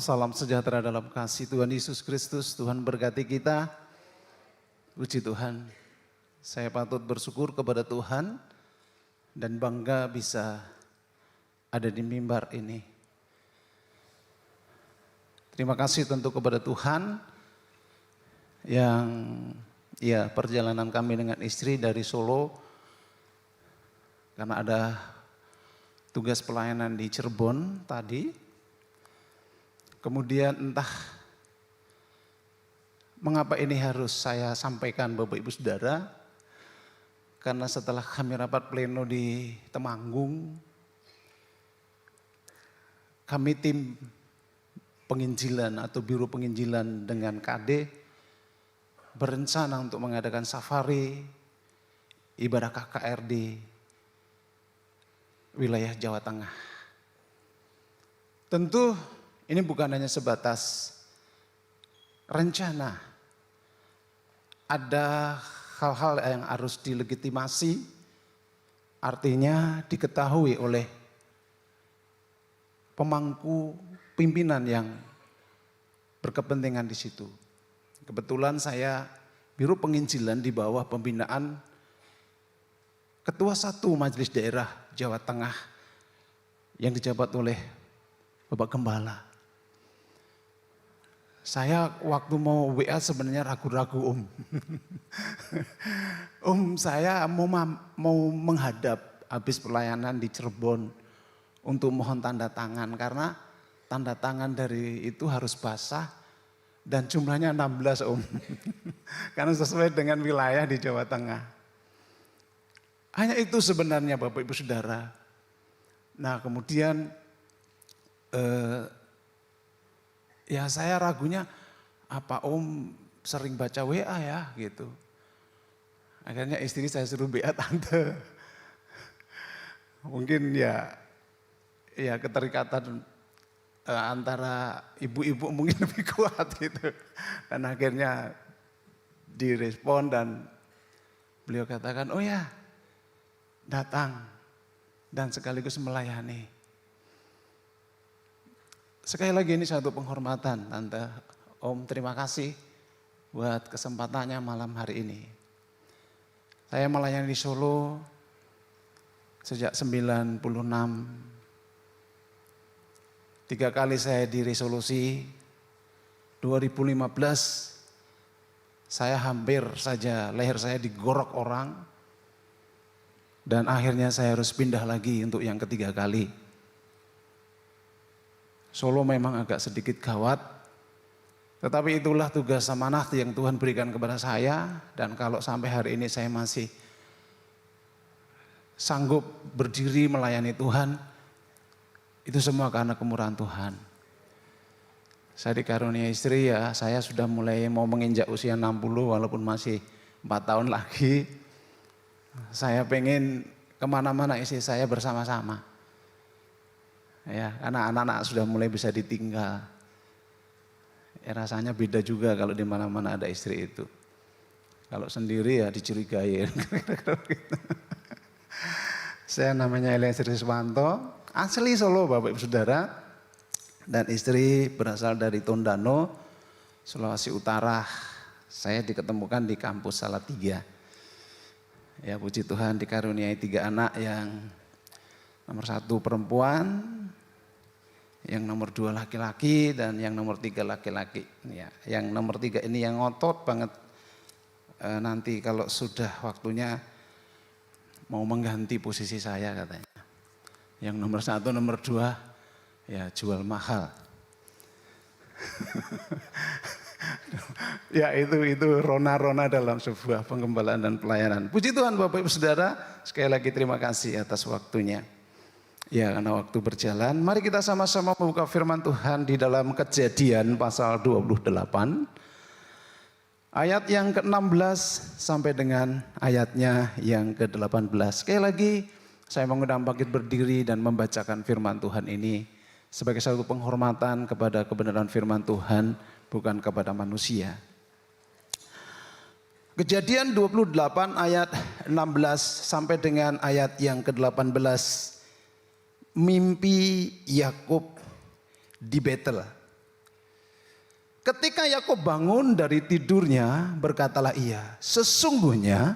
Salam sejahtera dalam kasih Tuhan Yesus Kristus. Tuhan berkati kita. Puji Tuhan. Saya patut bersyukur kepada Tuhan dan bangga bisa ada di mimbar ini. Terima kasih tentu kepada Tuhan yang perjalanan kami dengan istri dari Solo karena ada tugas pelayanan di Cirebon tadi. Kemudian entah mengapa ini harus saya sampaikan Bapak Ibu Saudara, karena setelah kami rapat pleno di Temanggung, kami tim penginjilan atau Biro Penginjilan dengan KD berencana untuk mengadakan safari ibadah KKR di wilayah Jawa Tengah. Tentu ini bukan hanya sebatas rencana, ada hal-hal yang harus dilegitimasi, artinya diketahui oleh pemangku pimpinan yang berkepentingan di situ. Kebetulan saya Biro Penginjilan di bawah pembinaan Ketua 1 Majelis Daerah Jawa Tengah yang dijabat oleh Bapak Gembala. Saya waktu mau WA sebenarnya ragu-ragu saya mau menghadap habis pelayanan di Cirebon untuk mohon tanda tangan. Karena tanda tangan dari itu harus basah dan jumlahnya 16 karena sesuai dengan wilayah di Jawa Tengah. Hanya itu sebenarnya Bapak Ibu Saudara. Nah kemudian ya saya ragunya, apa Om sering baca WA ya gitu. Akhirnya istri saya suruh WA tante. Mungkin ya keterikatan antara ibu-ibu mungkin lebih kuat gitu. Dan akhirnya direspon dan beliau katakan, oh ya datang dan sekaligus melayani. Sekali lagi ini satu penghormatan Tante, Om terima kasih buat kesempatannya malam hari ini. Saya melayani di Solo sejak 96. 3 kali saya diresolusi. 2015 saya hampir saja leher saya digorok orang. Dan akhirnya saya harus pindah lagi untuk yang ketiga kali. Solo memang agak sedikit gawat, tetapi itulah tugas amanah yang Tuhan berikan kepada saya. Dan kalau sampai hari ini saya masih sanggup berdiri melayani Tuhan, itu semua karena kemurahan Tuhan. Saya dikarunia istri ya, saya sudah mulai mau menginjak usia 60 walaupun masih 4 tahun lagi. Saya pengen kemana-mana istri saya bersama-sama. Ya, karena anak-anak sudah mulai bisa ditinggal. Ya, rasanya beda juga kalau di mana-mana ada istri itu. Kalau sendiri ya dicurigai. Saya namanya Elias Riswanto, asli Solo Bapak Ibu Saudara. Dan istri berasal dari Tondano, Sulawesi Utara. Saya diketemukan di kampus Salatiga. Ya puji Tuhan dikaruniai 3 anak yang nomor 1 perempuan, yang nomor 2 laki-laki, dan yang nomor 3 laki-laki. Ya, yang nomor 3 ini yang ngotot banget, nanti kalau sudah waktunya mau mengganti posisi saya katanya. Yang nomor 1, nomor 2 ya jual mahal. Ya itu rona-rona dalam sebuah pengembalaan dan pelayanan. Puji Tuhan Bapak Ibu Saudara, sekali lagi terima kasih atas waktunya. Ya karena waktu berjalan, mari kita sama-sama membuka firman Tuhan di dalam Kejadian pasal 28. Ayat yang ke-16 sampai dengan ayatnya yang ke-18. Sekali lagi saya mengundang bangkit berdiri dan membacakan firman Tuhan ini sebagai satu penghormatan kepada kebenaran firman Tuhan, bukan kepada manusia. Kejadian 28 ayat 16 sampai dengan ayat yang ke-18. Mimpi Yakub di Betel. Ketika Yakub bangun dari tidurnya, berkatalah ia, sesungguhnya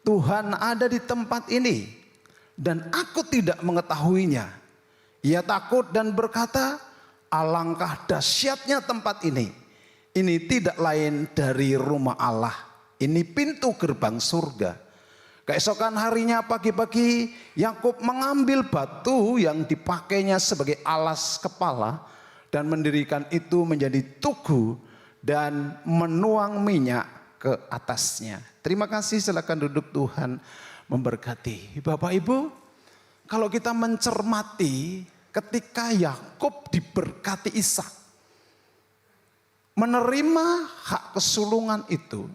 Tuhan ada di tempat ini dan aku tidak mengetahuinya. Ia takut dan berkata, alangkah dahsyatnya tempat ini. Ini tidak lain dari rumah Allah. Ini pintu gerbang surga. Keesokan harinya pagi-pagi Yakub mengambil batu yang dipakainya sebagai alas kepala dan mendirikan itu menjadi tugu dan menuang minyak ke atasnya. Terima kasih, silakan duduk, Tuhan memberkati. Bapak Ibu, kalau kita mencermati ketika Yakub diberkati Ishak, menerima hak kesulungan itu,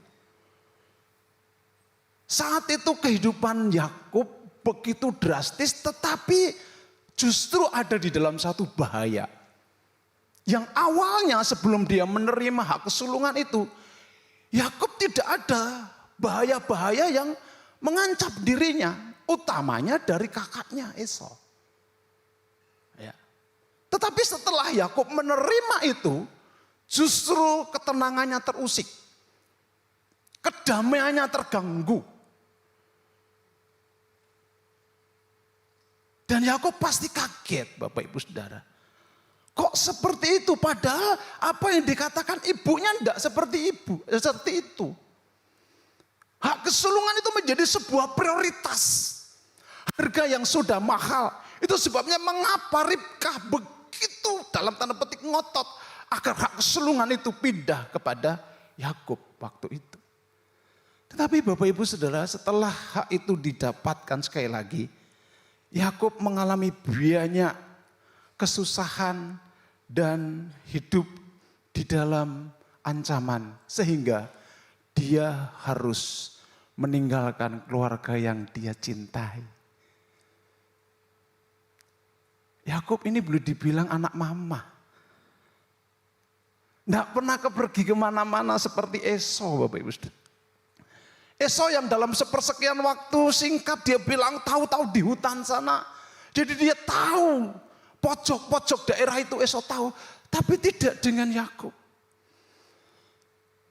saat itu kehidupan Yakub begitu drastis, tetapi justru ada di dalam satu bahaya. Yang awalnya sebelum dia menerima hak kesulungan itu, Yakub tidak ada bahaya-bahaya yang mengancam dirinya, utamanya dari kakaknya Esau. Ya. Tetapi setelah Yakub menerima itu, justru ketenangannya terusik, kedamaiannya terganggu. Dan Yakub pasti kaget, Bapak Ibu Saudara. Kok seperti itu? Padahal apa yang dikatakan ibunya tidak seperti itu. Hak kesulungan itu menjadi sebuah prioritas. Harga yang sudah mahal. Itu sebabnya mengapa Ribkah begitu dalam tanda petik ngotot agar hak kesulungan itu pindah kepada Yakub waktu itu. Tetapi Bapak Ibu Saudara, setelah hak itu didapatkan sekali lagi, Yakub mengalami banyak kesusahan dan hidup di dalam ancaman, sehingga dia harus meninggalkan keluarga yang dia cintai. Yakub ini boleh dibilang anak mama. Tidak pernah pergi kemana-mana seperti Esau, Bapak Ibu Saudara. Esau yang dalam sepersekian waktu singkat dia bilang tahu-tahu di hutan sana. Jadi dia tahu pojok-pojok daerah itu Esau tahu. Tapi tidak dengan Yakub.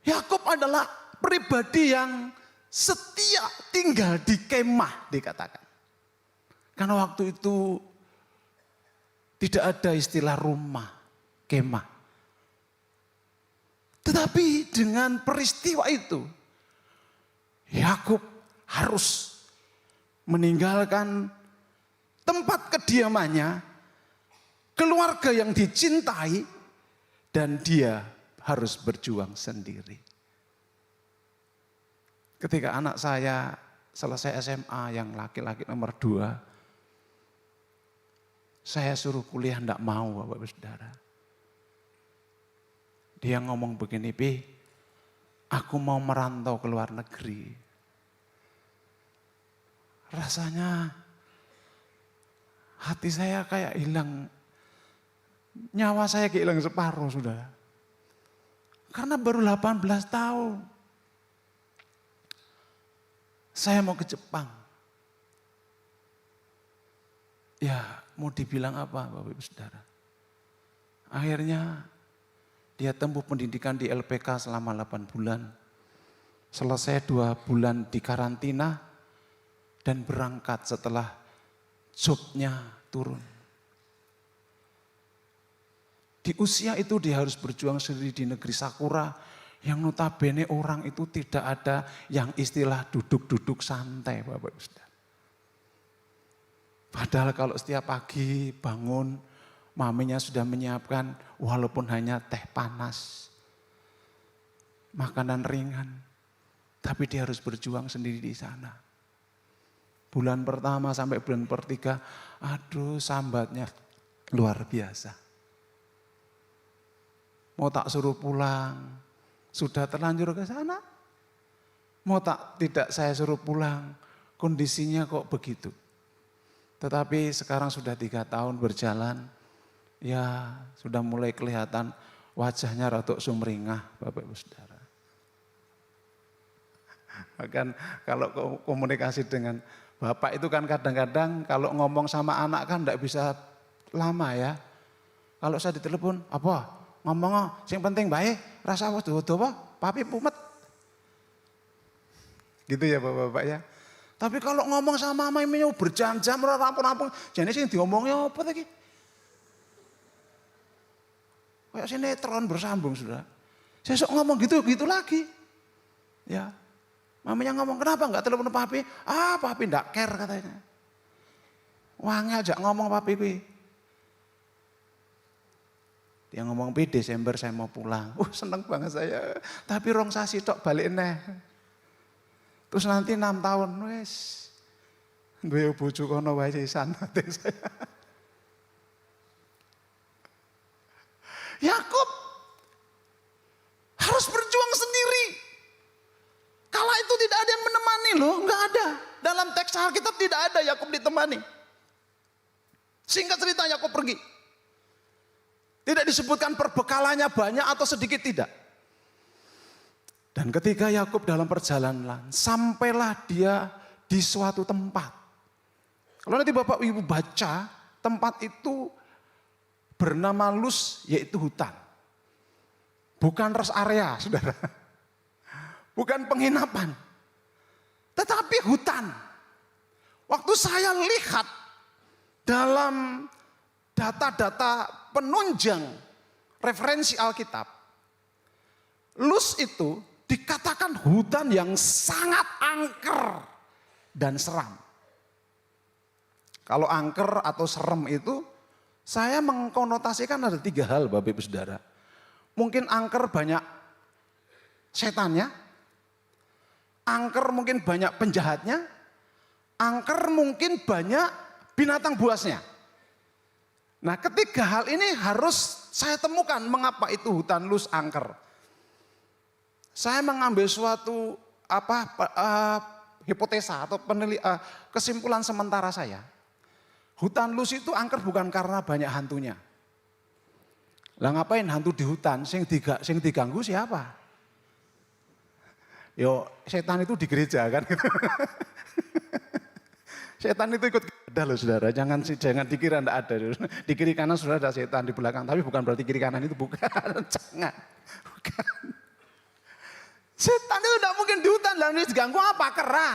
Yakub adalah pribadi yang setia tinggal di kemah dikatakan. Karena waktu itu tidak ada istilah rumah, kemah. Tetapi dengan peristiwa itu, Yakub harus meninggalkan tempat kediamannya, keluarga yang dicintai, dan dia harus berjuang sendiri. Ketika anak saya selesai SMA yang laki-laki nomor 2, saya suruh kuliah enggak mau, Bapak Ibu Saudara. Dia ngomong begini, "Pi, aku mau merantau ke luar negeri." Rasanya hati saya kayak hilang, nyawa saya kayak hilang separuh, Saudara. Karena baru 18 tahun. Saya mau ke Jepang. Ya, mau dibilang apa, Bapak Ibu Saudara? Akhirnya dia tempuh pendidikan di LPK selama 8 bulan. Selesai 2 bulan di karantina dan berangkat setelah jobnya turun. Di usia itu dia harus berjuang sendiri di negeri Sakura yang notabene orang itu tidak ada yang istilah duduk-duduk santai, Bapak Ibu Saudara. Padahal kalau setiap pagi bangun, maminya sudah menyiapkan walaupun hanya teh panas, makanan ringan, tapi dia harus berjuang sendiri di sana. Bulan pertama sampai bulan per-3, aduh sambatnya luar biasa. Mau tak suruh pulang, Sudah terlanjur ke sana. Mau tidak saya suruh pulang, kondisinya kok begitu. Tetapi sekarang sudah 3 tahun berjalan, ya sudah mulai kelihatan wajahnya rada sumringah Bapak Ibu Saudara. Bahkan kalau komunikasi dengan Bapak itu kan kadang-kadang kalau ngomong sama anak kan enggak bisa lama ya. Kalau saya ditelepon, apa? Ngomong, yang penting baik, rasa apa? Papi pumet. Gitu ya Bapak-bapak ya. Tapi kalau ngomong sama maminya berjam-jam rampung-rampung, jadi sih diomongnya apa lagi? Kayak sinetron bersambung sudah. Sesok ngomong gitu lagi. Ya. Mamanya ngomong, kenapa enggak telepon papi? Ah, papi enggak care katanya. Wangi aja ngomong papi pi. Dia ngomong pi Desember saya mau pulang. Seneng banget saya. Tapi rong sasi tok balik neh. Terus nanti 6 tahun wes. Duwe bojo kono wae sisan saya. Yakub harus berjuang sendiri. Kala itu tidak ada yang menemani loh, enggak ada. Dalam teks Alkitab tidak ada Yakub ditemani. Singkat cerita Yakub pergi. Tidak disebutkan perbekalannya banyak atau sedikit, tidak. Dan ketika Yakub dalam perjalanan, sampailah dia di suatu tempat. Kalau nanti Bapak Ibu baca, tempat itu bernama Luz, yaitu hutan. Bukan rest area, saudara. Bukan penginapan. Tetapi hutan. Waktu saya lihat dalam data-data penunjang referensi Alkitab, Luz itu dikatakan hutan yang sangat angker dan seram. Kalau angker atau serem itu, saya mengkonotasikan ada 3 hal Bapak Ibu Saudara. Mungkin angker banyak setannya, angker mungkin banyak penjahatnya, angker mungkin banyak binatang buasnya. Nah, ketiga hal ini harus saya temukan mengapa itu hutan Luz angker. Saya mengambil suatu hipotesa atau kesimpulan sementara saya. Hutan Luz itu angker bukan karena banyak hantunya. Lah ngapain hantu di hutan? Sing diganggu siapa? Yo setan itu di gereja kan. Setan itu ikut ada loh saudara. Jangan dikira enggak ada. Di kiri kanan sudah ada setan di belakang. Tapi bukan berarti kiri kanan itu bukan. Jangan. Bukan. Setan itu enggak mungkin di hutan. Lalu diganggu apa? Kera.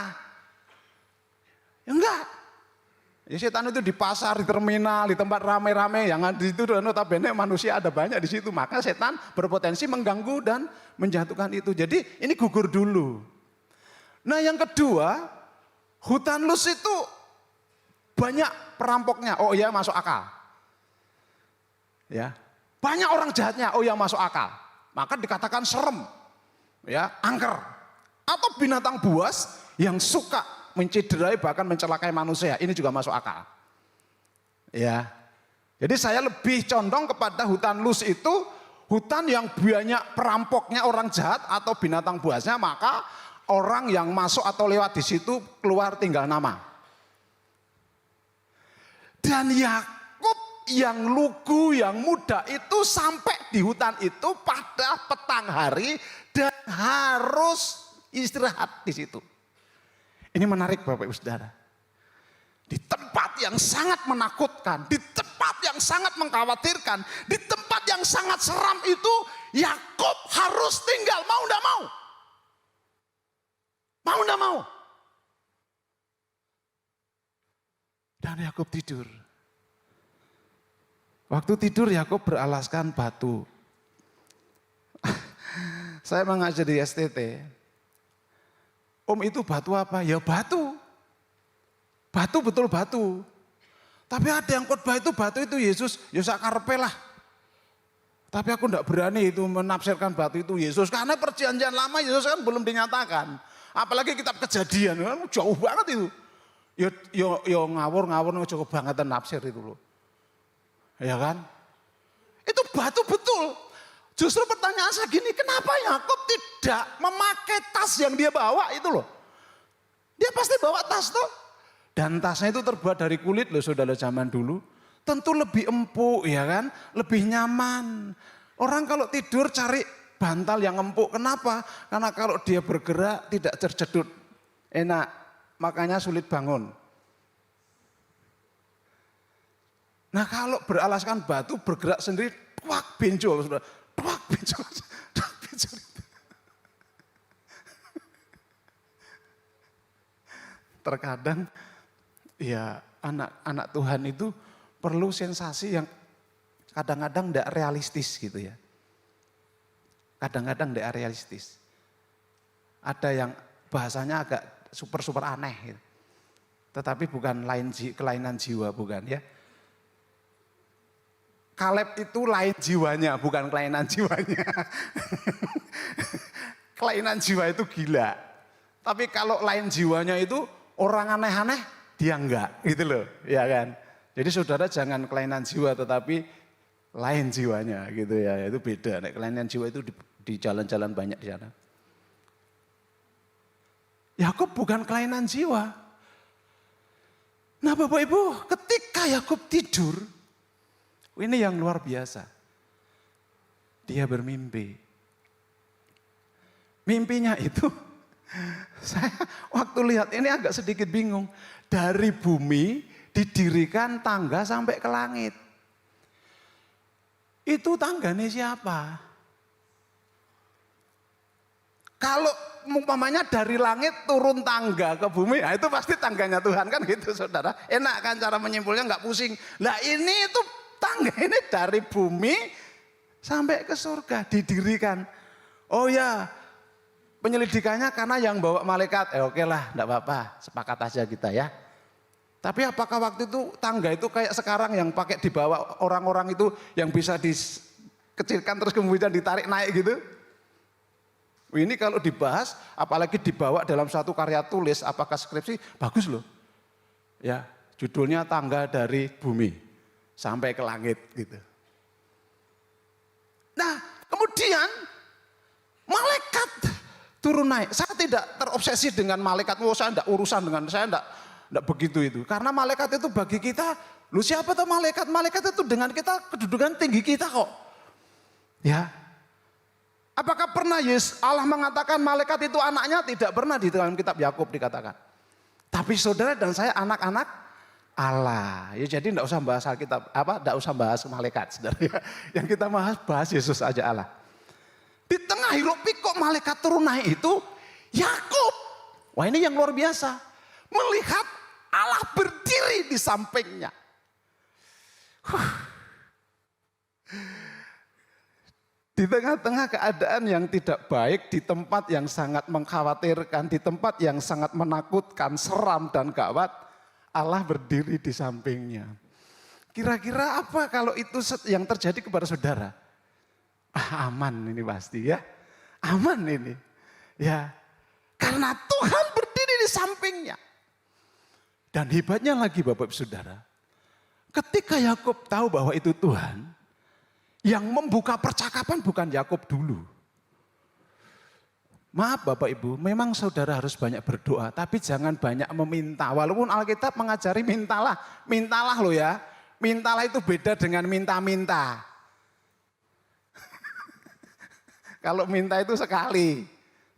Ya enggak. Ya setan itu di pasar, di terminal, di tempat rame-rame, yang di situ notabene manusia ada banyak di situ. Maka setan berpotensi mengganggu dan menjatuhkan itu. Jadi ini gugur dulu. Nah yang kedua, hutan Luz itu banyak perampoknya. Oh iya masuk akal. Ya, banyak orang jahatnya. Oh iya masuk akal. Maka dikatakan serem, ya angker. Atau binatang buas yang suka mencederai bahkan mencelakai manusia, ini juga masuk akal. Ya. Jadi saya lebih condong kepada hutan Luz itu hutan yang banyak perampoknya orang jahat atau binatang buasnya, maka orang yang masuk atau lewat di situ keluar tinggal nama. Dan Yakub yang lugu, yang muda itu sampai di hutan itu pada petang hari dan harus istirahat di situ. Ini menarik Bapak Ibu Saudara. Di tempat yang sangat menakutkan, di tempat yang sangat mengkhawatirkan, di tempat yang sangat seram itu Yakub harus tinggal mau enggak mau. Mau enggak mau. Dan Yakub tidur. Waktu tidur Yakub beralaskan batu. Saya mengajar di STT. Om itu batu apa? Ya batu. Batu betul batu. Tapi ada yang khotbah itu batu itu Yesus. Ya sakarpe lah. Tapi aku enggak berani itu menafsirkan batu itu Yesus. Karena perjanjian lama Yesus kan belum dinyatakan. Apalagi kitab Kejadian. Jauh banget itu. Ya ngawur-ngawur cukup banget nafsir itu loh. Ya kan? Itu batu betul. Justru pertanyaan saya gini, kenapa Yakub tidak memakai tas yang dia bawa itu loh? Dia pasti bawa tas tuh. Dan tasnya itu terbuat dari kulit loh saudara zaman dulu. Tentu lebih empuk ya kan, lebih nyaman. Orang kalau tidur cari bantal yang empuk, kenapa? Karena kalau dia bergerak tidak terjedut, enak, makanya sulit bangun. Nah kalau beralaskan batu bergerak sendiri, tuak benjol, sudah, tuak benjol, tuak benjol. Terkadang ya anak-anak Tuhan itu perlu sensasi yang kadang-kadang tidak realistis gitu ya. Kadang-kadang tidak realistis. Ada yang bahasanya agak super-super aneh gitu. Tetapi bukan kelainan jiwa, bukan ya. Kaleb itu lain jiwanya, bukan kelainan jiwanya. Kelainan jiwa itu gila. Tapi kalau lain jiwanya itu orang aneh-aneh, dia enggak, gitu loh, ya kan. Jadi saudara jangan kelainan jiwa, tetapi lain jiwanya, gitu ya. Itu beda. Kelainan jiwa itu di jalan-jalan banyak di sana. Yakub bukan kelainan jiwa. Nah Bapak Ibu, ketika Yakub tidur, ini yang luar biasa. Dia bermimpi. Mimpinya itu, saya waktu lihat ini agak sedikit bingung. Dari bumi didirikan tangga sampai ke langit. Itu tangganya siapa? Kalau umpamanya dari langit turun tangga ke bumi, nah itu pasti tangganya Tuhan kan gitu saudara. Enak kan cara menyimpulnya, nggak pusing. Nah ini itu tangga ini dari bumi sampai ke surga didirikan. Oh ya, penyelidikannya karena yang bawa malaikat. Oke lah, enggak apa-apa, sepakat aja kita ya. Tapi apakah waktu itu tangga itu kayak sekarang yang pakai dibawa orang-orang itu yang bisa dikecilkan terus kemudian ditarik naik gitu? Ini kalau dibahas, apalagi dibawa dalam satu karya tulis, apakah skripsi, bagus loh. Ya, judulnya Tangga dari Bumi sampai ke langit gitu. Nah, kemudian malaikat turun naik. Saya tidak terobsesi dengan malaikat. Oh, saya tidak urusan dengan saya tidak begitu itu. Karena malaikat itu bagi kita, lu siapa tuh malaikat? Malaikat itu dengan kita kedudukan tinggi kita kok. Ya. Apakah pernah Allah mengatakan malaikat itu anaknya? Tidak pernah di dalam kitab Yakub dikatakan. Tapi saudara dan saya anak-anak Allah. Ya jadi tidak usah bahas Alkitab, tidak usah bahas malaikat, saudara. Yang kita bahas Yesus aja Allah. Di tengah hiruk pikuk malaikat turun naik itu Yakub. Wah ini yang luar biasa. Melihat Allah berdiri di sampingnya. Di tengah-tengah keadaan yang tidak baik, di tempat yang sangat mengkhawatirkan, di tempat yang sangat menakutkan, seram dan gawat, Allah berdiri di sampingnya. Kira-kira apa kalau itu yang terjadi kepada saudara? Aman ini pasti ya, aman ini. Ya, karena Tuhan berdiri di sampingnya. Dan hebatnya lagi Bapak Ibu Saudara, ketika Yakub tahu bahwa itu Tuhan, yang membuka percakapan bukan Yakub dulu. Maaf Bapak Ibu, memang saudara harus banyak berdoa, tapi jangan banyak meminta. Walaupun Alkitab mengajari mintalah, mintalah loh ya. Mintalah itu beda dengan minta-minta. Kalau minta itu sekali.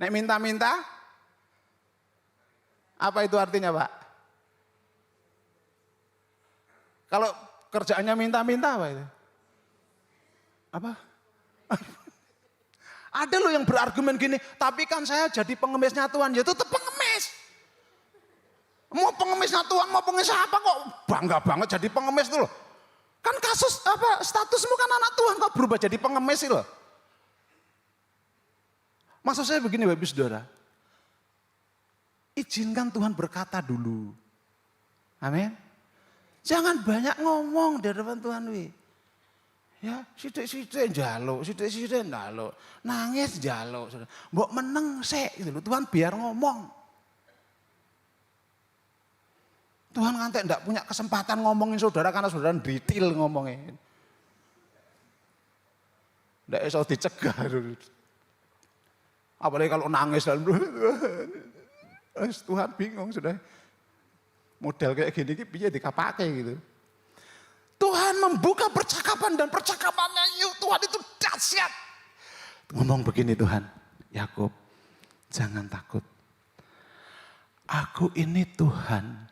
Nek minta-minta, apa itu artinya Pak? Kalau kerjaannya minta-minta apa itu? Apa? Ada loh yang berargumen gini, tapi kan saya jadi pengemisnya Tuhan, ya tetap pengemis. Mau pengemisnya Tuhan, mau pengemis apa kok bangga banget jadi pengemis tuh loh. Kan kasus statusmu kan anak Tuhan kok berubah jadi pengemis sih loh. Maksud saya begini Bapak Ibu Saudara, izinkan Tuhan berkata dulu. Amin. Jangan banyak ngomong di depan Tuhan wi. Ya, sidik-sidik njaluk, sidik-sidik njaluk, nangis njaluk. Mbok meneng sik gitu loh, Tuhan biar ngomong. Tuhan ngantek enggak punya kesempatan ngomongin saudara karena saudara detail ngomongin. ndak iso dicegah. Apalagi kalau nangis dan Tuhan bingung sudah. Model kayak gini piye dikapake gitu. Tuhan membuka percakapan dan percakapannya Tuhan itu dahsyat. Ngomong begini Tuhan, Yakub, jangan takut. Aku ini Tuhan,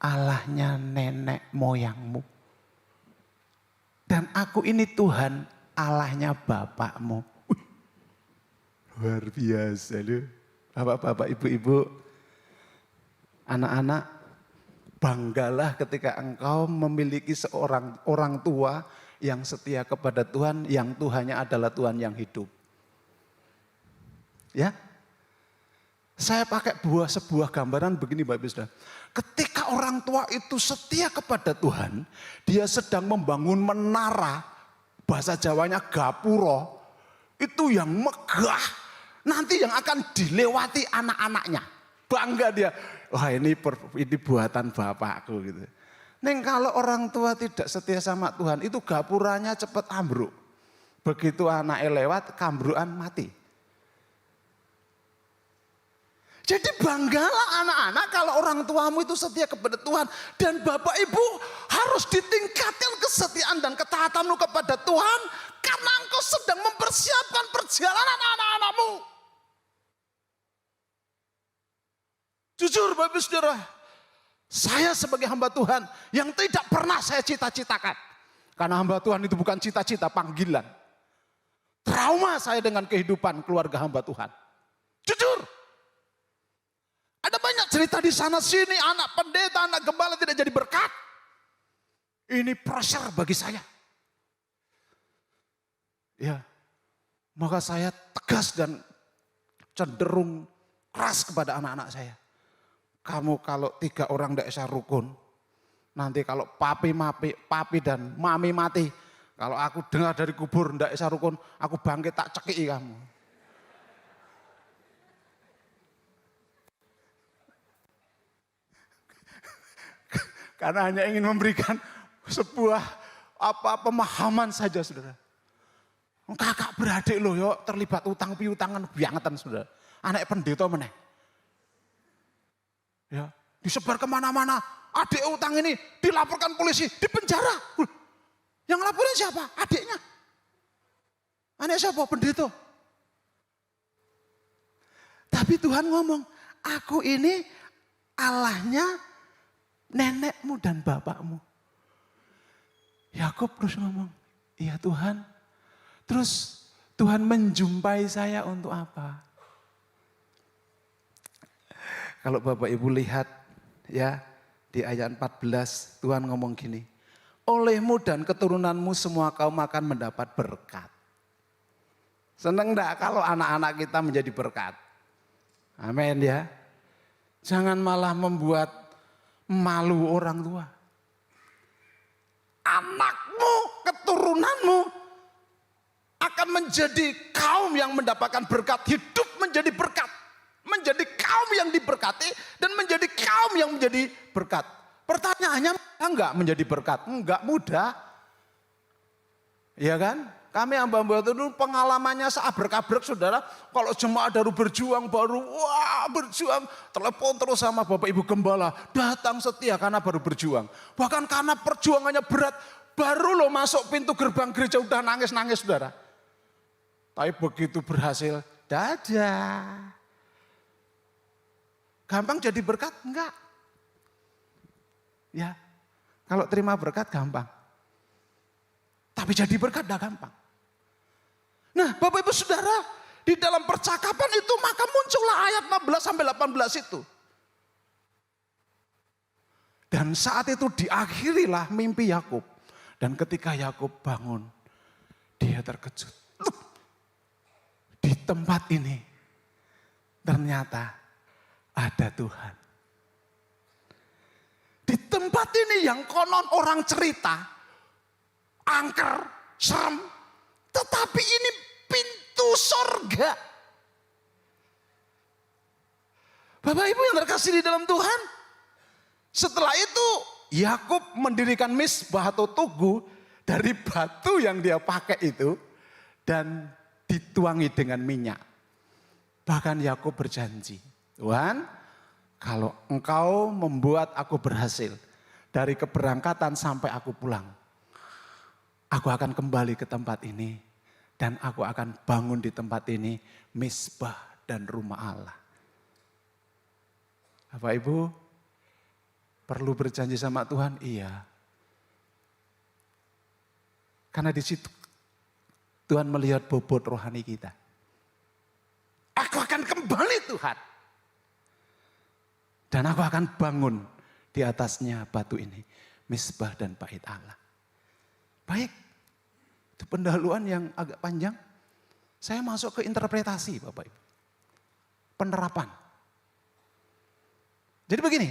Allahnya nenek moyangmu. Dan aku ini Tuhan, Allahnya bapakmu. Luar biasa loh. Bapak-bapak, ibu-ibu, anak-anak, banggalah ketika engkau memiliki seorang orang tua yang setia kepada Tuhan, yang Tuhannya adalah Tuhan yang hidup. Ya, saya pakai sebuah gambaran begini Bapak Ibu Saudara. Ketika orang tua itu setia kepada Tuhan, dia sedang membangun menara, bahasa Jawanya gapuro, itu yang megah, nanti yang akan dilewati anak-anaknya. Bangga dia, wah ini buatan bapakku gitu. Neng kalau orang tua tidak setia sama Tuhan, itu gapuranya cepat ambruk. Begitu anaknya lewat, kambruan mati. Jadi banggalah anak-anak kalau orang tuamu itu setia kepada Tuhan. Dan Bapak Ibu harus ditingkatkan kesetiaan dan ketaatanmu kepada Tuhan. Karena engkau sedang mempersiapkan perjalanan anak-anakmu. Jujur Bapak Ibu Saudara, saya sebagai hamba Tuhan yang tidak pernah saya cita-citakan. Karena hamba Tuhan itu bukan cita-cita, panggilan. Trauma saya dengan kehidupan keluarga hamba Tuhan. Jujur. Ada banyak cerita di sana sini, anak pendeta, anak gembala tidak jadi berkat. Ini pressure bagi saya. Ya, maka saya tegas dan cenderung keras kepada anak-anak saya. Kamu kalau 3 orang tidak bisa rukun, nanti kalau papi dan mami mati, kalau aku dengar dari kubur tidak bisa rukun, aku bangkit tak cekik kamu. Karena hanya ingin memberikan sebuah pemahaman saja saudara. Kakak beradik loh yuk terlibat utang piutangan biangetan saudara. Anak pendeta meneh. Ya, disebar kemana-mana. Adik utang ini dilaporkan polisi, dipenjara. Yang laporin siapa? Adiknya. Anak siapa? Pendeta. Tapi Tuhan ngomong, aku ini Allahnya nenekmu dan bapakmu. Yakub terus ngomong, iya Tuhan. Terus Tuhan menjumpai saya untuk apa? Kalau Bapak Ibu lihat ya di ayat 14 Tuhan ngomong gini. Olehmu dan keturunanmu semua kaum akan mendapat berkat. Seneng enggak kalau anak-anak kita menjadi berkat? Amin ya. Jangan malah membuat malu orang tua. Anakmu, keturunanmu akan menjadi kaum yang mendapatkan berkat, hidup menjadi berkat, menjadi kaum yang diberkati dan menjadi kaum yang menjadi berkat. Pertanyaannya enggak menjadi berkat? Enggak mudah. Iya kan? Kami hamba-hamba itu pengalamannya seabrek-abrek saudara. Kalau jemaat baru berjuang, berjuang. Telepon terus sama Bapak Ibu Gembala. Datang setia karena baru berjuang. Bahkan karena perjuangannya berat. Baru lo masuk pintu gerbang gereja udah nangis-nangis saudara. Tapi begitu berhasil, dadah. Gampang jadi berkat? Enggak. Ya, kalau terima berkat gampang. Tapi jadi berkat enggak gampang. Nah Bapak Ibu Saudara, di dalam percakapan itu maka muncullah ayat 16 sampai 18 itu. Dan saat itu diakhirilah mimpi Yakub. Dan ketika Yakub bangun, dia terkejut. Di tempat ini ternyata ada Tuhan. Di tempat ini yang konon orang cerita, angker, serem, tetapi ini pintu sorga. Bapak Ibu yang terkasih di dalam Tuhan. Setelah itu Yakub mendirikan misbah atau tugu dari batu yang dia pakai itu. dan dituangi dengan minyak. Bahkan Yakub berjanji, Tuhan, kalau engkau membuat aku berhasil dari keberangkatan sampai aku pulang, aku akan kembali ke tempat ini dan aku akan bangun di tempat ini misbah dan rumah Allah. Bapak Ibu, perlu berjanji sama Tuhan? Iya. Karena di situ Tuhan melihat bobot rohani kita. Aku akan kembali Tuhan. Dan aku akan bangun di atasnya batu ini. Misbah dan bait Allah. Baik. Itu pendahuluan yang agak panjang. Saya masuk ke interpretasi Bapak Ibu. Penerapan. Jadi begini.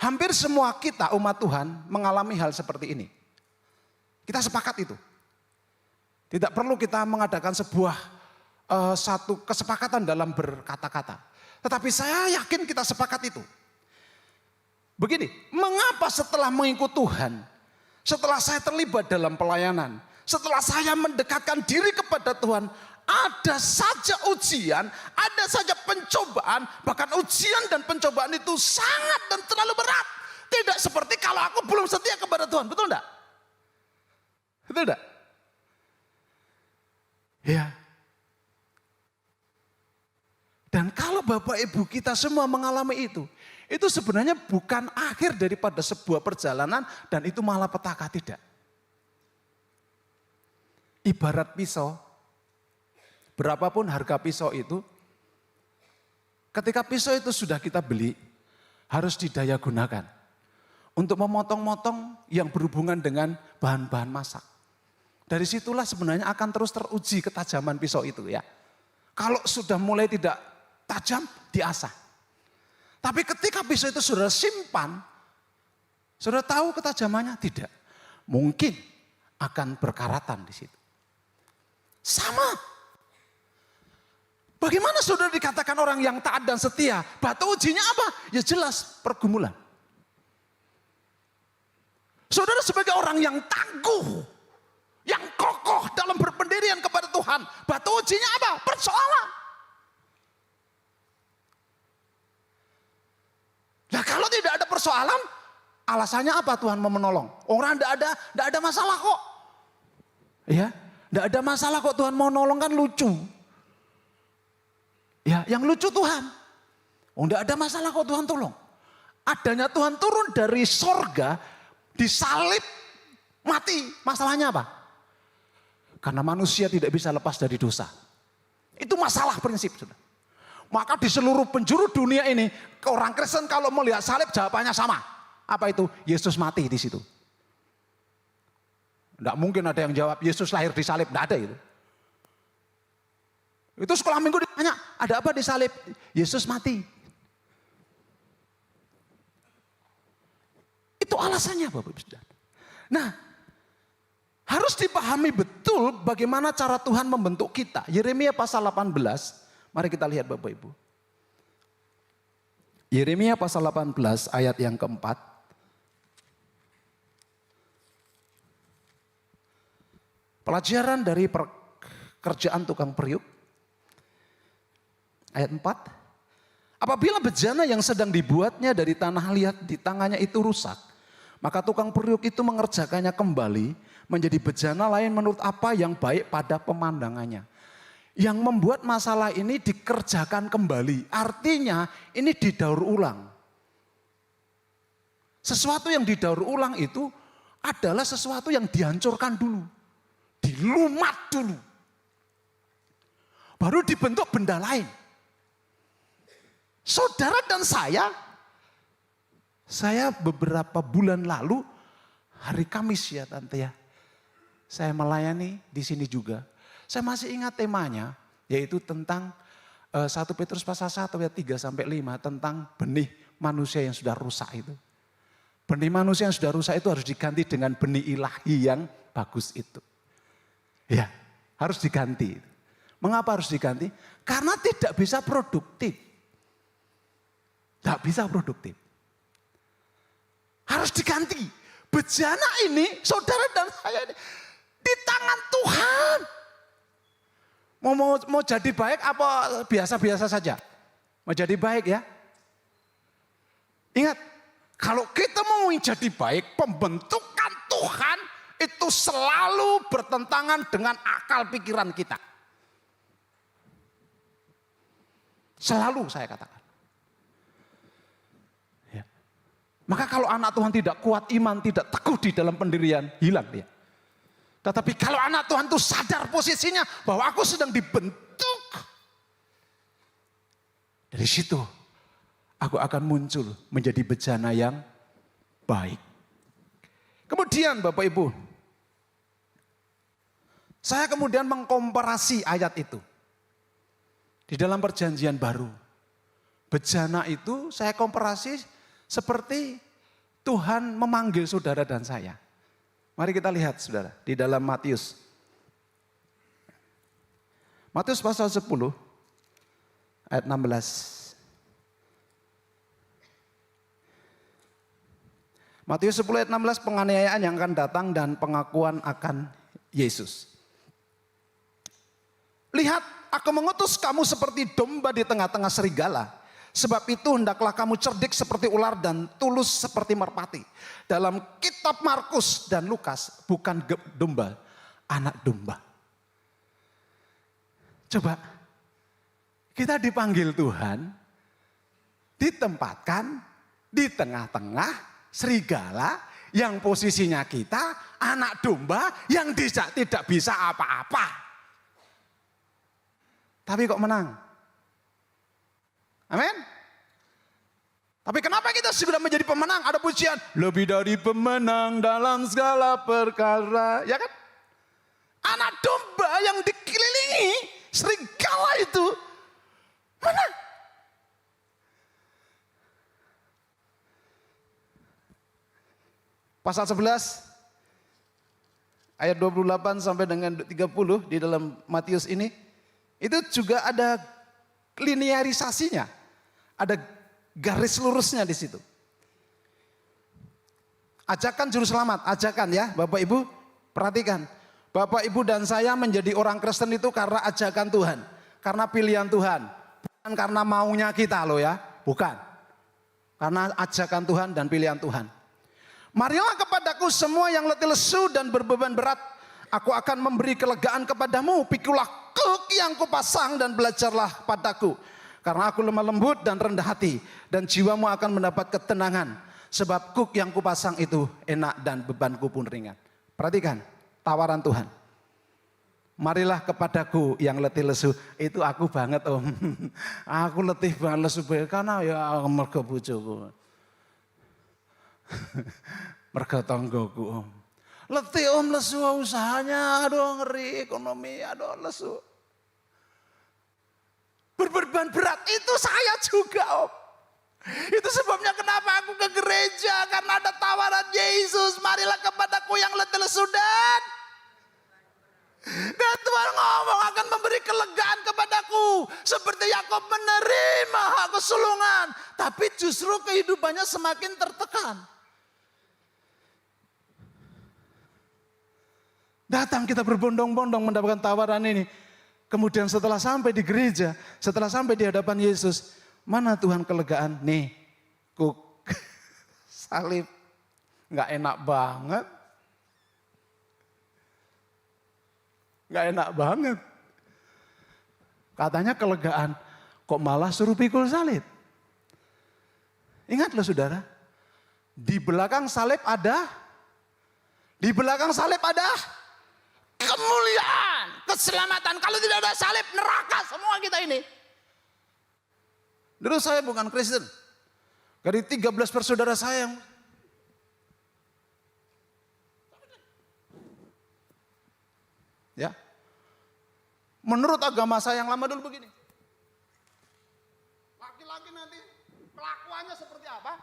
Hampir semua kita umat Tuhan mengalami hal seperti ini. Kita sepakat itu. Tidak perlu kita mengadakan sebuah satu kesepakatan dalam berkata-kata. Tetapi saya yakin kita sepakat itu. Begini, mengapa setelah mengikut Tuhan, setelah saya terlibat dalam pelayanan, setelah saya mendekatkan diri kepada Tuhan, ada saja ujian, ada saja pencobaan, bahkan ujian dan pencobaan itu sangat dan terlalu berat. Tidak seperti kalau aku belum setia kepada Tuhan, betul enggak? Betul enggak? Ya. Dan kalau Bapak Ibu kita semua mengalami itu sebenarnya bukan akhir daripada sebuah perjalanan dan itu malah petaka, tidak. Ibarat pisau, berapapun harga pisau itu, ketika pisau itu sudah kita beli, harus didaya gunakan untuk memotong-motong yang berhubungan dengan bahan-bahan masak. Dari situlah sebenarnya akan terus teruji ketajaman pisau itu ya. Kalau sudah mulai tidak tajam, diasah. Tapi ketika pisau itu sudah simpan, sudah tahu ketajamannya? Tidak. Mungkin akan berkaratan di situ. Sama. Bagaimana saudara dikatakan orang yang taat dan setia? Batu ujinya apa? Ya jelas pergumulan. Saudara sebagai orang yang tangguh, yang kokoh dalam berpendirian kepada Tuhan, batu ujinya apa? Persoalan. Nah kalau tidak ada persoalan, alasannya apa Tuhan mau menolong? Orang tidak ada masalah kok. Ya, tidak ada masalah kok Tuhan mau nolong, kan lucu. Ya, yang lucu Tuhan. Oh, tidak ada masalah kok Tuhan tolong. Adanya Tuhan turun dari sorga, disalib, mati. Masalahnya apa? Karena manusia tidak bisa lepas dari dosa. Itu masalah prinsip, saudara. Maka di seluruh penjuru dunia ini, orang Kristen kalau melihat salib jawabannya sama. Apa itu? Yesus mati di situ. Tidak mungkin ada yang jawab Yesus lahir di salib, tidak ada itu. Itu sekolah minggu ditanya, ada apa di salib? Yesus mati. Itu alasannya Bapak Ibu Saudara. Nah, harus dipahami betul bagaimana cara Tuhan membentuk kita. Yeremia pasal 18. Mari kita lihat Bapak Ibu. Yeremia pasal 18 ayat yang keempat. Pelajaran dari pekerjaan tukang periuk. Ayat 4. Apabila bejana yang sedang dibuatnya dari tanah liat di tangannya itu rusak, maka tukang periuk itu mengerjakannya kembali menjadi bejana lain menurut apa yang baik pada pemandangannya. Yang membuat masalah ini dikerjakan kembali. Artinya ini didaur ulang. Sesuatu yang didaur ulang itu adalah sesuatu yang dihancurkan dulu. Dilumat dulu. Baru dibentuk benda lain. Saudara dan saya beberapa bulan lalu, hari Kamis ya Tante ya. Saya melayani di sini juga. Saya masih ingat temanya, yaitu tentang 1 Petrus pasal 1 ayat 3 sampai 5 tentang benih manusia yang sudah rusak itu. Benih manusia yang sudah rusak itu harus diganti dengan benih ilahi yang bagus itu. Ya, harus diganti. Mengapa harus diganti? Karena tidak bisa produktif. Tidak bisa produktif. Harus diganti. Bejana ini, saudara dan saya ini, di tangan Tuhan. Mau jadi baik apa biasa-biasa saja? Mau jadi baik ya? Ingat, kalau kita mau jadi baik, pembentukan Tuhan itu selalu bertentangan dengan akal pikiran kita. Selalu saya katakan. Ya. Maka kalau anak Tuhan tidak kuat iman, tidak teguh di dalam pendirian, hilang dia. Tetapi kalau anak Tuhan itu sadar posisinya bahwa aku sedang dibentuk. Dari situ aku akan muncul menjadi bejana yang baik. Kemudian Bapak Ibu, saya kemudian mengkomparasi ayat itu. Di dalam perjanjian baru. Bejana itu saya komparasi seperti Tuhan memanggil saudara dan saya. Mari kita lihat saudara, di dalam Matius. Matius pasal 10, ayat 16. Matius 10 ayat 16, penganiayaan yang akan datang dan pengakuan akan Yesus. Lihat, aku mengutus kamu seperti domba di tengah-tengah serigala. Sebab itu hendaklah kamu cerdik seperti ular dan tulus seperti merpati. Dalam kitab Markus dan Lukas bukan domba, anak domba. Coba, kita dipanggil Tuhan, ditempatkan di tengah-tengah serigala yang posisinya kita anak domba yang tidak bisa apa-apa. Tapi kok menang? Amin. Tapi kenapa kita sudah menjadi pemenang? Ada pujian, lebih dari pemenang dalam segala perkara, ya kan? Anak domba yang dikelilingi serigala itu menang. Pasal 11 ayat 28 sampai dengan 30 di dalam Matius ini, itu juga ada linearisasinya. Ada garis lurusnya di situ. Ajakan juru selamat, ajakan ya Bapak Ibu, perhatikan. Bapak Ibu dan saya menjadi orang Kristen itu karena ajakan Tuhan. Karena pilihan Tuhan. Bukan karena maunya kita loh ya, bukan. Karena ajakan Tuhan dan pilihan Tuhan. Marilah kepadaku semua yang letih lesu dan berbeban berat. Aku akan memberi kelegaan kepadamu. Pikulah kuk yang kupasang dan belajarlah padaku. Karena aku lemah lembut dan rendah hati. Dan jiwamu akan mendapat ketenangan. Sebab kuk yang kupasang itu enak dan bebanku pun ringan. Perhatikan tawaran Tuhan. Marilah kepadaku yang letih lesu. Itu aku banget om. Aku letih banget lesu. Karena ya mergo bojoku. Mergo tanggoku om. Letih om, lesu usahanya. Aduh ngeri ekonomi. Aduh lesu. Berbeban berat itu saya juga om. Itu sebabnya kenapa aku ke gereja. Karena ada tawaran Yesus. Marilah kepadaku yang letih lesu dan Tuhan ngomong akan memberi kelegaan kepadaku. Seperti Yakub menerima hak kesulungan. Tapi justru kehidupannya semakin tertekan. Datang kita berbondong-bondong mendapatkan tawaran ini. Kemudian setelah sampai di gereja, setelah sampai di hadapan Yesus, mana Tuhan kelegaan? Nih, kuk salib, nggak enak banget, nggak enak banget. Katanya kelegaan, kok malah suruh pikul salib? Ingat loh saudara, di belakang salib ada kemuliaan, keselamatan. Kalau tidak ada salib, neraka semua kita ini. Dulu saya bukan Kristen. Dari 13 bersaudara saya yang ya. Menurut agama saya yang lama dulu begini. Laki-laki nanti kelakuannya seperti apa?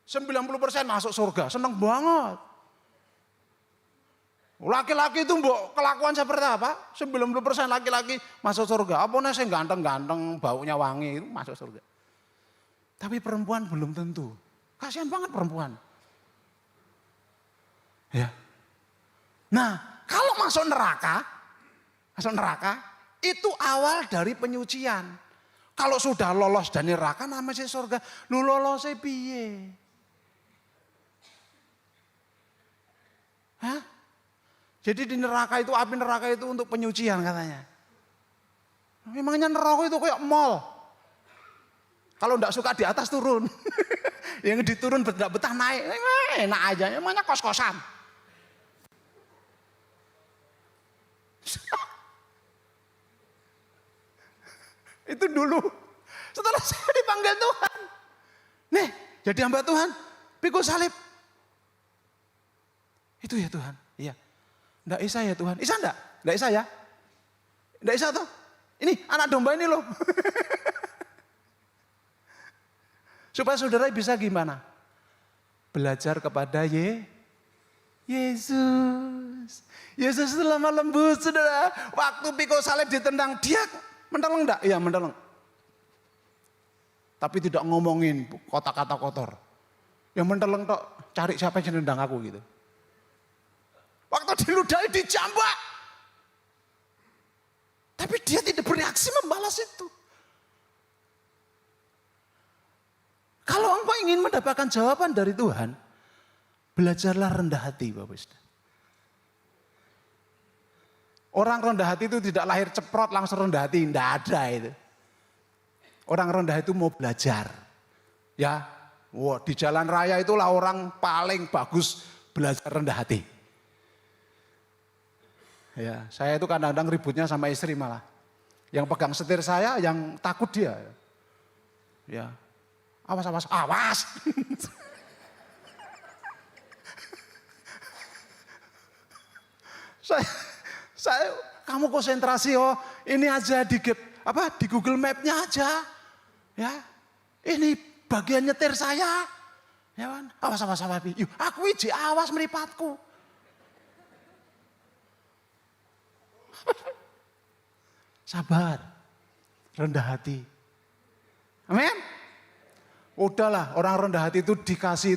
90% masuk surga, seneng banget. Laki-laki itu mbok kelakuan seperti apa? 90% laki-laki masuk surga. Apa nih saya ganteng-ganteng, baunya wangi itu masuk surga. Tapi perempuan belum tentu. Kasihan banget perempuan. Ya. Nah, kalau masuk neraka Itu awal dari penyucian. Kalau sudah lolos dari neraka namanya surga. Lu lolos piye? Hah? Jadi di neraka itu, api neraka itu untuk penyucian katanya. Memangnya neraka itu kayak mall. Kalau enggak suka di atas turun. Yang diturun betah naik. Enak aja, emangnya kos-kosan. Itu dulu. Setelah saya dipanggil Tuhan. Nih, jadi hamba Tuhan. Pikul salib. Itu ya Tuhan. Iya. Enggak Isa ya Tuhan. Isa enggak? Enggak Isa ya? Enggak Isa tuh. Ini anak domba ini loh. Supaya saudara bisa gimana? Belajar kepada Yesus. Yesus itu lemah lembut saudara. Waktu pikul salib ditendang, dia menteleng enggak? Iya menteleng. Tapi tidak ngomongin kata-kata kotor. Yang menteleng tok, cari siapa yang nendang aku gitu. Waktu diludahi dijambak. Tapi dia tidak bereaksi membalas itu. Kalau engkau ingin mendapatkan jawaban dari Tuhan, belajarlah rendah hati Bapak Saudara. Orang rendah hati itu tidak lahir ceprot langsung rendah hati, tidak ada itu. Orang rendah itu mau belajar. Ya, di jalan raya itulah orang paling bagus belajar rendah hati. Ya, saya itu kadang-kadang ributnya sama istri malah. Yang pegang setir saya, yang takut dia. Ya, awas. saya kamu konsentrasi ini aja di Google Map-nya aja. Ya. Ini bagian nyetir saya. Ya kan? Awas. Yuk, aku iji awas meripatku. Sabar. Rendah hati. Amin. Udahlah, orang rendah hati itu dikasih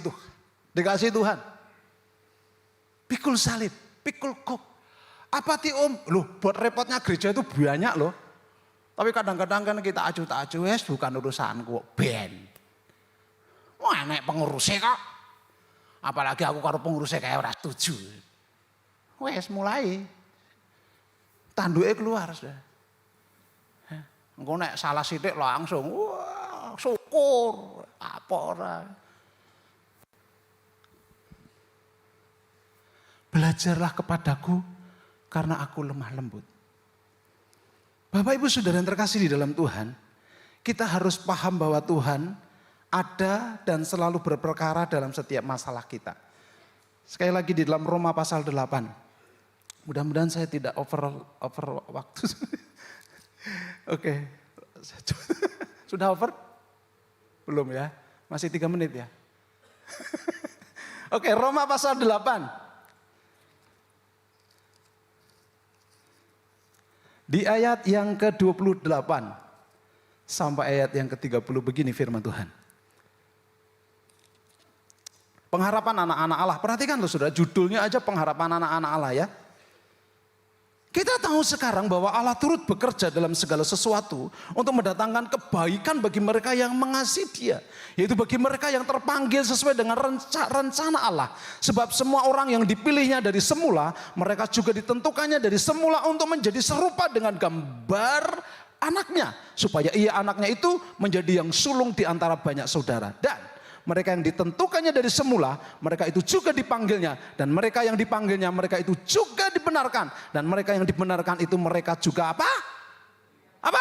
Tuhan. Pikul salib, pikul kok. Apa om? Loh, buat repotnya gereja itu banyak loh. Tapi kadang-kadang kan kita acuh-acuh, bukan urusanku, ben. Wah, naik pengurusnya kok. Apalagi aku karo pengurusnya kayak ora setuju. Wes mulai. Tanduke keluar sudah. Engko nek salah sithik langsung, wah, syukur, apa ora. Belajarlah kepadaku karena aku lemah lembut. Bapak Ibu Saudara yang terkasih di dalam Tuhan, kita harus paham bahwa Tuhan ada dan selalu berperkara dalam setiap masalah kita. Sekali lagi di dalam Roma pasal 8. Mudah-mudahan saya tidak over waktu. Oke. Sudah over? Belum ya? Masih 3 menit ya? Oke, Roma pasal 8. Di ayat yang ke-28 sampai ayat yang ke-30 begini firman Tuhan. Pengharapan anak-anak Allah. Perhatikan loh saudara, judulnya aja pengharapan anak-anak Allah ya. Kita tahu sekarang bahwa Allah turut bekerja dalam segala sesuatu untuk mendatangkan kebaikan bagi mereka yang mengasihi Dia. Yaitu bagi mereka yang terpanggil sesuai dengan rencana Allah. Sebab semua orang yang dipilihnya dari semula, mereka juga ditentukannya dari semula untuk menjadi serupa dengan gambar anaknya. Supaya ia anaknya itu menjadi yang sulung di antara banyak saudara. Dan mereka yang ditentukannya dari semula, mereka itu juga dipanggilnya. Dan mereka yang dipanggilnya, mereka itu juga dibenarkan. Dan mereka yang dibenarkan itu mereka juga apa? Apa?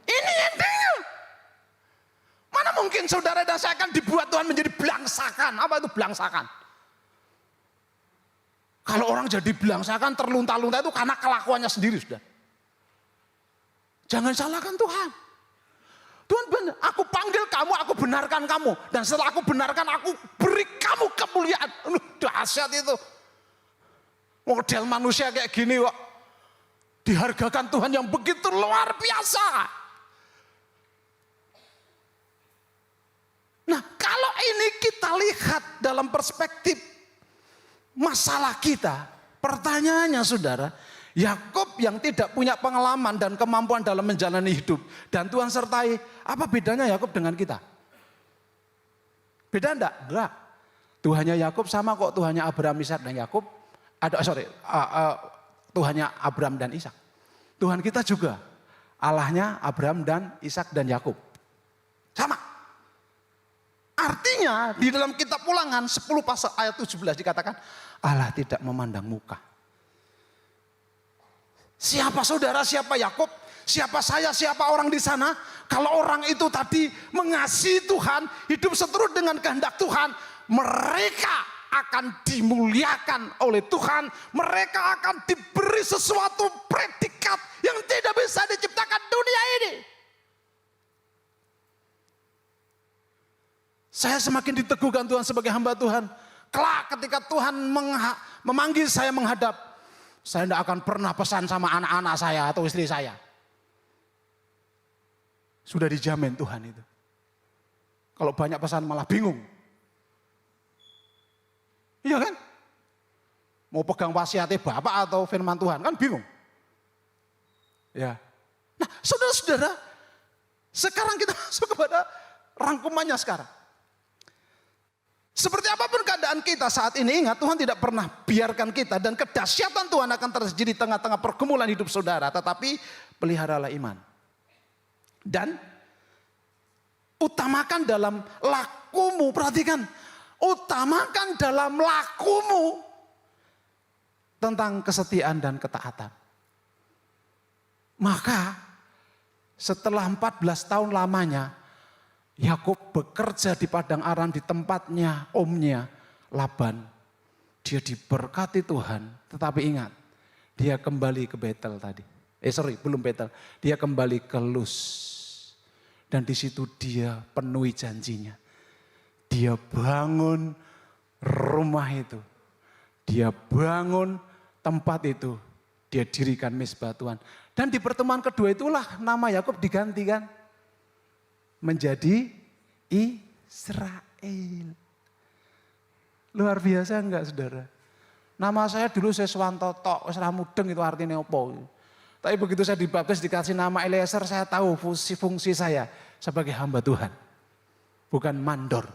Ini intinya. Mana mungkin saudara dan saya akan dibuat Tuhan menjadi belangsakan. Apa itu belangsakan? Kalau orang jadi belangsakan, terlunta-lunta itu karena kelakuannya sendiri sudah. Jangan salahkan Tuhan. Tuhan benar, aku panggil kamu, aku benarkan kamu. Dan setelah aku benarkan, aku beri kamu kemuliaan. Dahsyat itu. Model manusia kayak gini kok. Dihargakan Tuhan yang begitu luar biasa. Nah kalau ini kita lihat dalam perspektif masalah kita. Pertanyaannya saudara, Yakub yang tidak punya pengalaman dan kemampuan dalam menjalani hidup. Dan Tuhan sertai, apa bedanya Yakub dengan kita? Beda enggak? Enggak. Tuhannya Yakub sama kok Tuhannya Abraham, Ishak dan Yakub. Tuhannya Abraham dan Ishak. Tuhan kita juga Allahnya Abraham dan Ishak dan Yakub. Sama. Artinya di dalam kitab Ulangan 10 pasal ayat 17 dikatakan Allah tidak memandang muka. Siapa saudara, siapa Yakub, siapa saya, siapa orang di sana. Kalau orang itu tadi mengasihi Tuhan, hidup seturut dengan kehendak Tuhan, mereka akan dimuliakan oleh Tuhan. Mereka akan diberi sesuatu predikat yang tidak bisa diciptakan dunia ini. Saya semakin diteguhkan Tuhan sebagai hamba Tuhan. Kelak ketika Tuhan memanggil saya menghadap, saya tidak akan pernah pesan sama anak-anak saya atau istri saya. Sudah dijamin Tuhan itu. Kalau banyak pesan malah bingung. Iya kan? Mau pegang wasiatnya Bapak atau firman Tuhan kan bingung. Ya. Nah, saudara-saudara, sekarang kita masuk kepada rangkumannya sekarang. Seperti apapun keadaan kita saat ini, ingat Tuhan tidak pernah biarkan kita dan kedahsyatan Tuhan akan terjadi di tengah-tengah pergumulan hidup saudara. Tetapi peliharalah iman. Dan utamakan dalam lakumu, perhatikan. Utamakan dalam lakumu tentang kesetiaan dan ketaatan. Maka setelah 14 tahun lamanya, Yakub bekerja di padang Aram di tempatnya omnya Laban. Dia diberkati Tuhan, tetapi ingat, dia kembali ke Betel tadi. Belum Betel. Dia kembali ke Luz. Dan di situ dia penuhi janjinya. Dia bangun rumah itu. Dia bangun tempat itu. Dia dirikan mezbah Tuhan. Dan di pertemuan kedua itulah nama Yakub digantikan menjadi Israel. Luar biasa enggak saudara? Nama saya dulu Seswanto tok, wis ra mudeng itu artinya apa. Tapi begitu saya dibaptis dikasih nama Eliezer, saya tahu fungsi saya sebagai hamba Tuhan. Bukan mandor.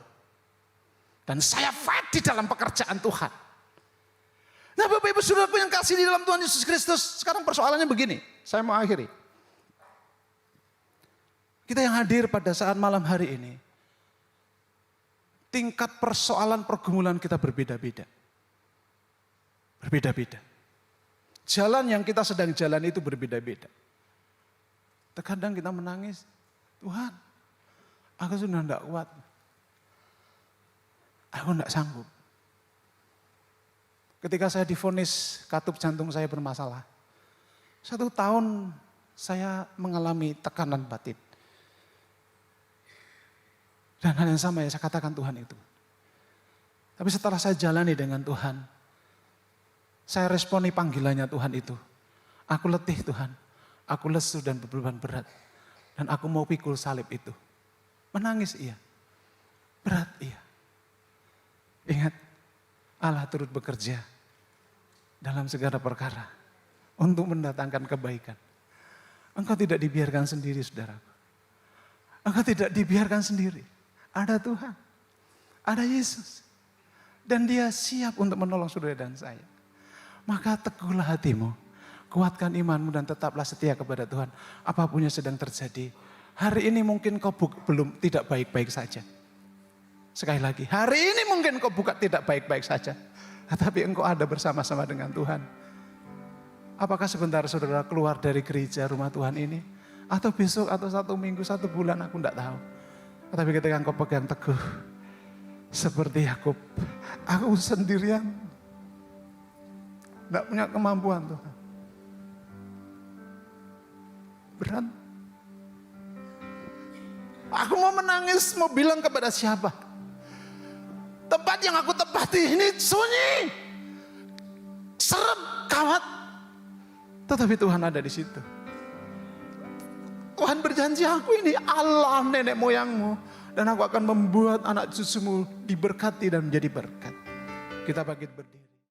Dan saya fight di dalam pekerjaan Tuhan. Nah Bapak Ibu Saudaraku yang kasih di dalam Tuhan Yesus Kristus, sekarang persoalannya begini, saya mau akhiri. Kita yang hadir pada saat malam hari ini, tingkat persoalan pergumulan kita berbeda-beda. Berbeda-beda. Jalan yang kita sedang jalan itu berbeda-beda. Terkadang kita menangis, Tuhan, aku sudah tidak kuat. Aku tidak sanggup. Ketika saya divonis katup jantung saya bermasalah, 1 tahun saya mengalami tekanan batin. Dan hal yang sama yang saya katakan Tuhan itu. Tapi setelah saya jalani dengan Tuhan, saya responi panggilannya Tuhan itu. Aku letih Tuhan, aku lesu dan beban berat. Dan aku mau pikul salib itu. Menangis iya, berat iya. Ingat, Allah turut bekerja dalam segala perkara untuk mendatangkan kebaikan. Engkau tidak dibiarkan sendiri saudaraku. Engkau tidak dibiarkan sendiri. Ada Tuhan, ada Yesus. Dan dia siap untuk menolong saudara dan saya. Maka teguhlah hatimu, kuatkan imanmu dan tetaplah setia kepada Tuhan. Apapun yang sedang terjadi. Hari ini mungkin kau belum tidak baik-baik saja. Sekali lagi, hari ini mungkin kau tidak baik-baik saja. Tetapi engkau ada bersama-sama dengan Tuhan. Apakah sebentar saudara keluar dari gereja rumah Tuhan ini? Atau besok, atau 1 minggu, 1 bulan, aku tidak tahu. Tapi ketika engkau pegang teguh, seperti Yakub, aku sendirian, tidak punya kemampuan Tuhan. Berat. Aku mau menangis, mau bilang kepada siapa? Tempat yang aku tempati ini sunyi, serem, kawat. Tetapi Tuhan ada di situ. Tuhan berjanji aku ini Allah nenek moyangmu. Dan aku akan membuat anak cucumu diberkati dan menjadi berkat. Kita bangkit berdiri.